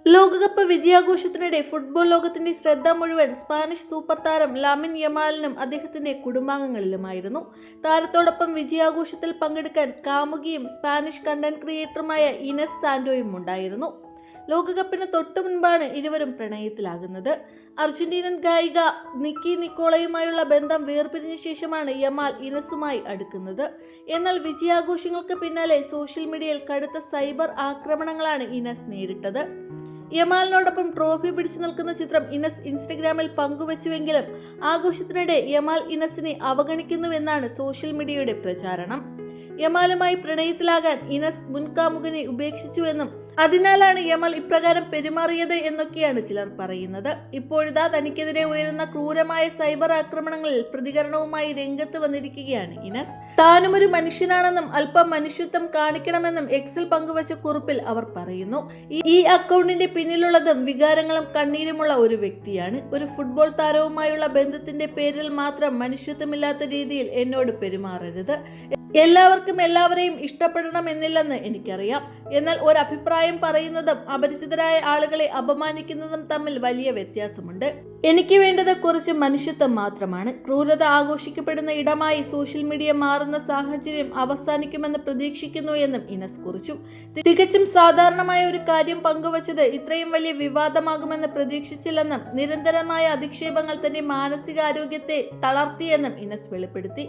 ലോകകപ്പ് വിജയാഘോഷത്തിനിടെ ഫുട്ബോൾ ലോകത്തിന്റെ ശ്രദ്ധ മുഴുവൻ സ്പാനിഷ് സൂപ്പർ താരം ലാമിൻ യമാലിനും അദ്ദേഹത്തിന്റെ കുടുംബാംഗങ്ങളിലുമായിരുന്നു. താരത്തോടൊപ്പം വിജയാഘോഷത്തിൽ പങ്കെടുക്കാൻ കാമുകിയും സ്പാനിഷ് കണ്ടന്റ് ക്രിയേറ്ററുമായ ഇനസ് സാന്റോയും ഉണ്ടായിരുന്നു. ലോകകപ്പിന് തൊട്ടു മുൻപാണ് ഇരുവരും പ്രണയത്തിലാകുന്നത്. അർജന്റീനൻ ഗായിക നിക്കി നിക്കോളയുമായുള്ള ബന്ധം വേർപിരിഞ്ഞ ശേഷമാണ് യമാൽ ഇനസുമായി അടുക്കുന്നത്. എന്നാൽ വിജയാഘോഷങ്ങൾക്ക് പിന്നാലെ സോഷ്യൽ മീഡിയയിൽ കടുത്ത സൈബർ ആക്രമണങ്ങളാണ് ഇനസ് നേരിട്ടത്. യമാലിനോടൊപ്പം ട്രോഫി പിടിച്ചു നിൽക്കുന്ന ചിത്രം ഇനസ് ഇൻസ്റ്റഗ്രാമിൽ പങ്കുവച്ചുവെങ്കിലും ആഘോഷത്തിനിടെ യമാൽ ഇനസിനെ അവഗണിക്കുന്നുവെന്നാണ് സോഷ്യൽ മീഡിയയുടെ പ്രചാരണം. യമാലുമായി പ്രണയത്തിലാകാൻ ഇനസ് മുൻകാമുകനെ ഉപേക്ഷിച്ചുവെന്നും അതിനാലാണ് യമാൽ ഇപ്രകാരം പെരുമാറിയത് എന്നൊക്കെയാണ് ചിലർ പറയുന്നത്. ഇപ്പോഴിതാ തനിക്കെതിരെ ഉയരുന്ന ക്രൂരമായ സൈബർ ആക്രമണങ്ങളിൽ പ്രതികരണവുമായി രംഗത്ത് വന്നിരിക്കുകയാണ് ഇനസ്. താനും ഒരു മനുഷ്യനാണെന്നും അല്പം മനുഷ്യത്വം കാണിക്കണമെന്നും എക്സിൽ പങ്കുവച്ച കുറിപ്പിൽ അവർ പറയുന്നു. ഈ അക്കൗണ്ടിന്റെ പിന്നിലുള്ളതും വികാരങ്ങളും കണ്ണീരുമുള്ള ഒരു വ്യക്തിയാണ്. ഒരു ഫുട്ബോൾ താരവുമായുള്ള ബന്ധത്തിന്റെ പേരിൽ മാത്രം മനുഷ്യത്വമില്ലാത്ത രീതിയിൽ എന്നോട് പെരുമാറരുത്. എല്ലാവർക്കും എല്ലാവരെയും ഇഷ്ടപ്പെടണമെന്നില്ലെന്ന് എനിക്കറിയാം. എന്നാൽ ഒരു അഭിപ്രായം പറയുന്നതും അപരിചിതരായ ആളുകളെ അപമാനിക്കുന്നതും തമ്മിൽ വലിയ വ്യത്യാസമുണ്ട്. എനിക്ക് വേണ്ടത് കുറച്ച് മനുഷ്യത്വം മാത്രമാണ്. ക്രൂരത ആഘോഷിക്കപ്പെടുന്ന ഇടമായി സോഷ്യൽ മീഡിയ മാറുന്ന സാഹചര്യം അവസാനിക്കുമെന്ന് പ്രതീക്ഷിക്കുന്നു എന്നും ഇനസ് കുറിച്ചു. തികച്ചും സാധാരണമായ ഒരു കാര്യം പങ്കുവച്ചത് ഇത്രയും വലിയ വിവാദമാകുമെന്ന് പ്രതീക്ഷിച്ചില്ലെന്നും നിരന്തരമായ അധിക്ഷേപങ്ങൾ തന്റെ മാനസികാരോഗ്യത്തെ തളർത്തിയെന്നും ഇനസ് വെളിപ്പെടുത്തി.